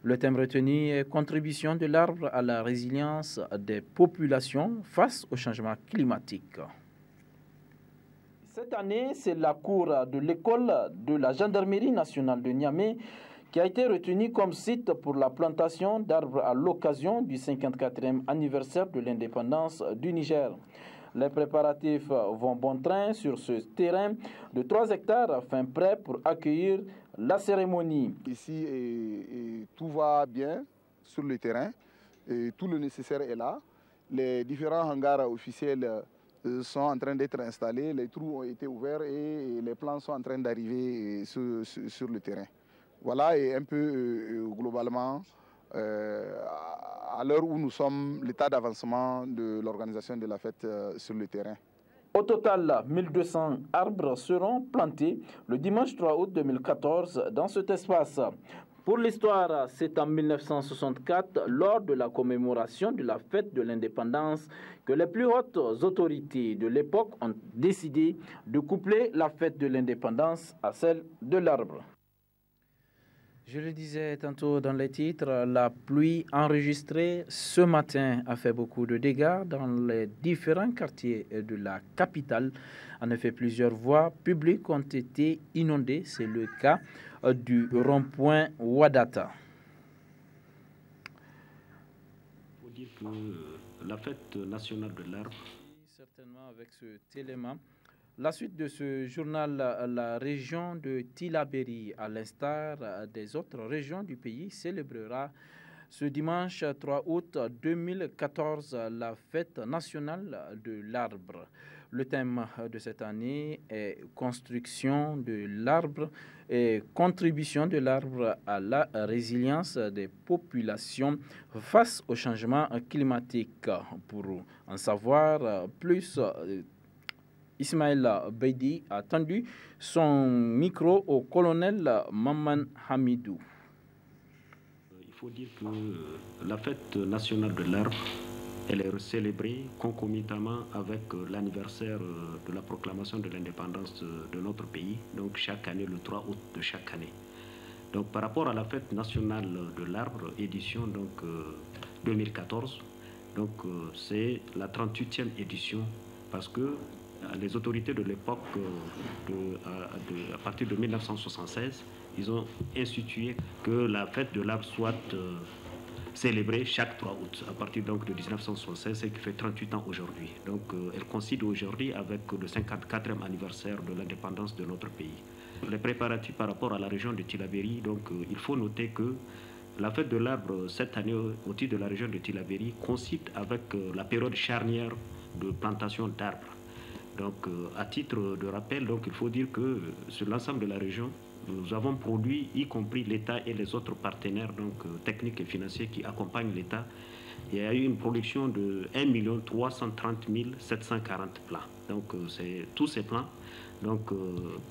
Le thème retenu est contribution de l'arbre à la résilience des populations face au changement climatique. Cette année, c'est la cour de l'école de la gendarmerie nationale de Niamey qui a été retenu comme site pour la plantation d'arbres à l'occasion du 54e anniversaire de l'indépendance du Niger. Les préparatifs vont bon train sur ce terrain de 3 hectares, fin prêt pour accueillir la cérémonie. Ici, tout va bien sur le terrain, et tout le nécessaire est là. Les différents hangars officiels sont en train d'être installés, les trous ont été ouverts et les plans sont en train d'arriver sur le terrain. Voilà, et un peu globalement, à l'heure où nous sommes, l'état d'avancement de l'organisation de la fête sur le terrain. Au total, 1200 arbres seront plantés le dimanche 3 août 2014 dans cet espace. Pour l'histoire, c'est en 1964, lors de la commémoration de la fête de l'indépendance, que les plus hautes autorités de l'époque ont décidé de coupler la fête de l'indépendance à celle de l'arbre. Je le disais tantôt dans les titres, la pluie enregistrée ce matin a fait beaucoup de dégâts dans les différents quartiers de la capitale. En effet, plusieurs voies publiques ont été inondées. C'est le cas du rond-point Wadata. Il faut dire que la fête nationale de l'arbre... Certainement avec cet élément. La suite de ce journal, la région de Tillabéri, à l'instar des autres régions du pays, célébrera ce dimanche 3 août 2014 la fête nationale de l'arbre. Le thème de cette année est construction de l'arbre et contribution de l'arbre à la résilience des populations face au changement climatique. Pour en savoir plus, Ismaël Beidi a tendu son micro au colonel Maman Hamidou. Il faut dire que la fête nationale de l'arbre, elle est célébrée concomitamment avec l'anniversaire de la proclamation de l'indépendance de notre pays, donc chaque année, le 3 août de chaque année. Donc par rapport à la fête nationale de l'arbre, édition donc, 2014, donc c'est la 38e édition parce que les autorités de l'époque, à partir de 1976, ils ont institué que la fête de l'arbre soit célébrée chaque 3 août, à partir donc de 1976, ce qui fait 38 ans aujourd'hui. Donc elle coïncide aujourd'hui avec le 54e anniversaire de l'indépendance de notre pays. Les préparatifs par rapport à la région de Tillabéri, donc il faut noter que la fête de l'arbre cette année au titre de la région de Tillabéri coïncide avec la période charnière de plantation d'arbres. Donc, à titre de rappel, donc, il faut dire que sur l'ensemble de la région, nous avons produit, y compris l'État et les autres partenaires donc, techniques et financiers qui accompagnent l'État, il y a eu une production de 1 330 740 plants. Donc, c'est tous ces plants. Donc,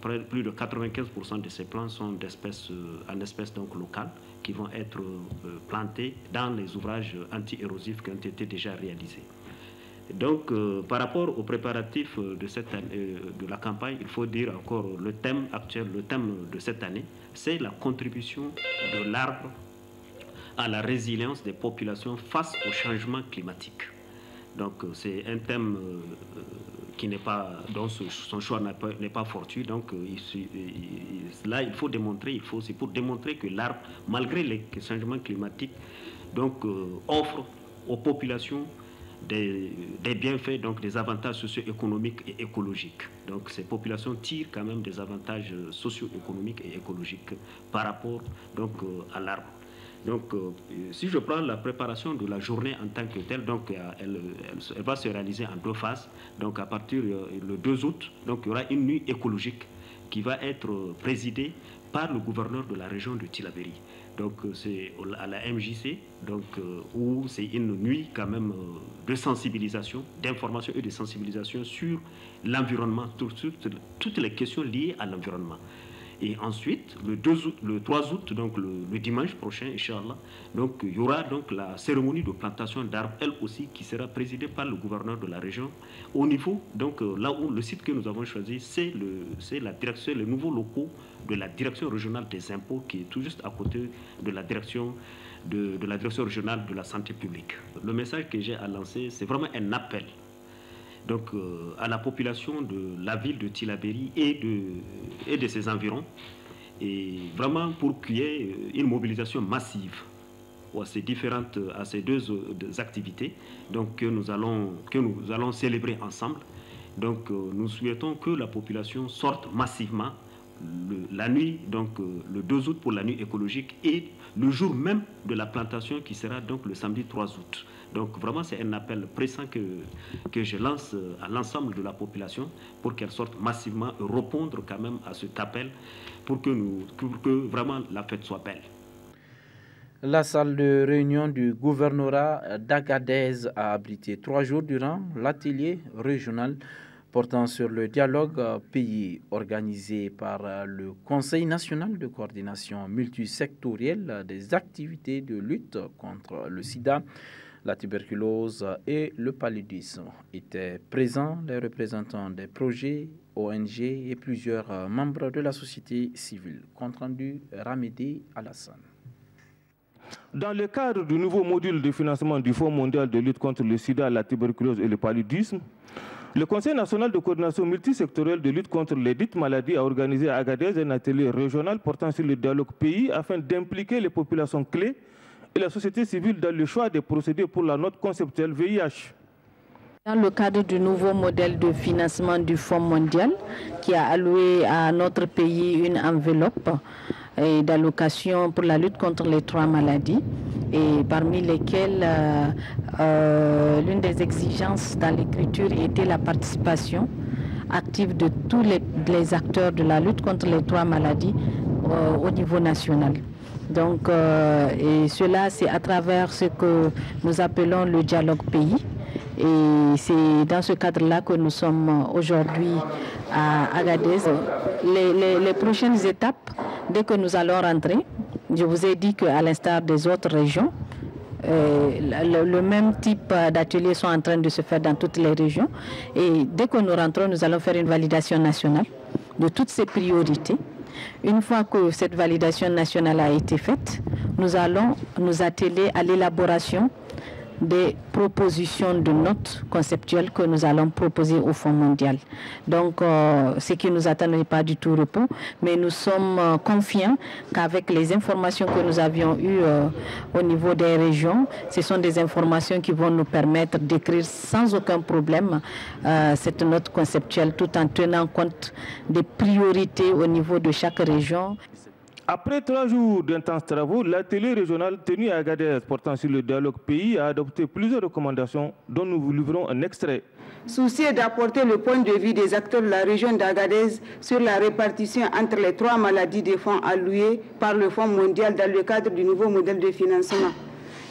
plus de 95% de ces plants sont d'espèces, en espèces donc, locales qui vont être plantés dans les ouvrages anti-érosifs qui ont été déjà réalisés. Donc, par rapport aux préparatifs de la campagne, il faut dire encore le thème actuel, le thème de cette année, c'est la contribution de l'arbre à la résilience des populations face au changement climatique. Donc, c'est un thème qui n'est pas, dont son choix n'est pas fortuit. Donc, là, il faut démontrer, c'est pour démontrer que l'arbre, malgré les changements climatiques, donc, offre aux populations des bienfaits, donc des avantages socio-économiques et écologiques. Donc ces populations tirent quand même des avantages socio-économiques et écologiques par rapport donc, à l'arbre. Donc si je prends la préparation de la journée en tant que telle, donc elle va se réaliser en 2 phases. Donc à partir le 2 août, donc, il y aura une nuit écologique qui va être présidée par le gouverneur de la région de Tillabéri. Donc c'est à la MJC, donc, où c'est une nuit quand même de sensibilisation, d'information et de sensibilisation sur l'environnement, toutes les questions liées à l'environnement. Et ensuite, le 3 août, donc le dimanche prochain, Inch'Allah, donc il y aura donc la cérémonie de plantation d'arbres, elle aussi, qui sera présidée par le gouverneur de la région. Au niveau, donc là où le site que nous avons choisi, c'est la direction, les nouveaux locaux de la direction régionale des impôts, qui est tout juste à côté de la direction régionale de la santé publique. Le message que j'ai à lancer, c'est vraiment un appel. Donc, à la population de la ville de Tillabéri et de ses environs, et vraiment pour qu'il y ait une mobilisation massive à ces deux activités donc, que nous allons célébrer ensemble. Donc, nous souhaitons que la population sorte massivement la nuit, donc le 2 août pour la nuit écologique et le jour même de la plantation qui sera donc le samedi 3 août. Donc vraiment c'est un appel pressant que je lance à l'ensemble de la population pour qu'elle sorte massivement et répondre quand même à cet appel pour que vraiment la fête soit belle. La salle de réunion du gouvernorat d'Agadez a abrité 3 jours durant l'atelier régional portant sur le dialogue pays organisé par le Conseil national de coordination multisectorielle des activités de lutte contre le sida. la tuberculose et le paludisme. Étaient présents les représentants des projets, ONG et plusieurs membres de la société civile. Compte rendu Ramédé Alassane. Dans le cadre du nouveau module de financement du Fonds mondial de lutte contre le sida, la tuberculose et le paludisme, le Conseil national de coordination multisectorielle de lutte contre les dites maladies a organisé à Agadez un atelier régional portant sur le dialogue pays afin d'impliquer les populations clés et la société civile dans le choix des procédés pour la note conceptuelle VIH. Dans le cadre du nouveau modèle de financement du Fonds mondial qui a alloué à notre pays une enveloppe d'allocation pour la lutte contre les 3 maladies, et parmi lesquelles l'une des exigences dans l'écriture était la participation active de tous les acteurs de la lutte contre les 3 maladies au niveau national. Donc, et cela, c'est à travers ce que nous appelons le dialogue pays. Et c'est dans ce cadre-là que nous sommes aujourd'hui à Agadez. Les prochaines étapes, dès que nous allons rentrer, je vous ai dit qu'à l'instar des autres régions, le même type d'ateliers sont en train de se faire dans toutes les régions. Et dès que nous rentrons, nous allons faire une validation nationale de toutes ces priorités. Une fois que cette validation nationale a été faite, nous allons nous atteler à l'élaboration des propositions de notes conceptuelles que nous allons proposer au Fonds mondial. Donc, ce qui nous attend n'est pas du tout repos, mais nous sommes confiants qu'avec les informations que nous avions eues au niveau des régions, ce sont des informations qui vont nous permettre d'écrire sans aucun problème cette note conceptuelle tout en tenant compte des priorités au niveau de chaque région. Après 3 jours d'intenses travaux, l'atelier régional tenu à Agadez portant sur le dialogue pays a adopté plusieurs recommandations dont nous vous livrons un extrait. Soucieux d'apporter le point de vue des acteurs de la région d'Agadez sur la répartition entre les 3 maladies des fonds alloués par le Fonds mondial dans le cadre du nouveau modèle de financement.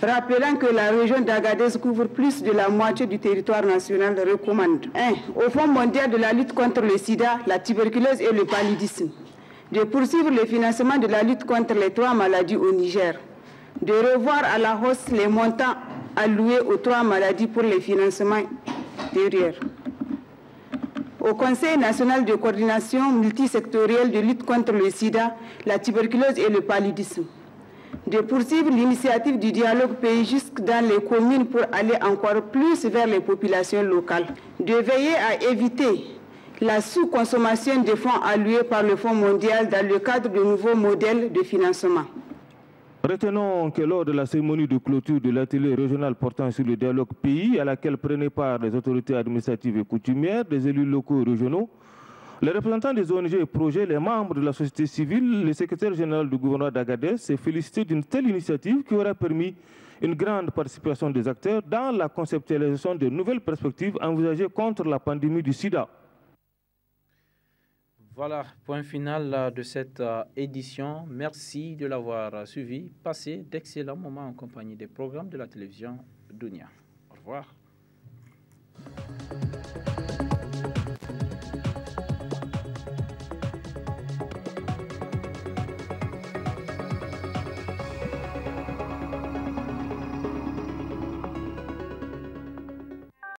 Rappelant que la région d'Agadez couvre plus de la moitié du territoire national, recommande 1. Au Fonds mondial de la lutte contre le sida, la tuberculose et le paludisme de poursuivre le financement de la lutte contre les 3 maladies au Niger, de revoir à la hausse les montants alloués aux 3 maladies pour les financements derrière. Au Conseil national de coordination multisectorielle de lutte contre le sida, la tuberculose et le paludisme, de poursuivre l'initiative du dialogue pays jusque dans les communes pour aller encore plus vers les populations locales, de veiller à éviter la sous-consommation des fonds alloués par le Fonds mondial dans le cadre du nouveau modèle de financement. Retenons que lors de la cérémonie de clôture de l'atelier régional portant sur le dialogue pays, à laquelle prenaient part les autorités administratives et coutumières, des élus locaux et régionaux, les représentants des ONG et projets, les membres de la société civile, le secrétaire général du gouvernement d'Agadez s'est félicité d'une telle initiative qui aura permis une grande participation des acteurs dans la conceptualisation de nouvelles perspectives envisagées contre la pandémie du sida. Voilà, point final de cette édition. Merci de l'avoir suivi. Passez d'excellents moments en compagnie des programmes de la télévision Dunia. Au revoir.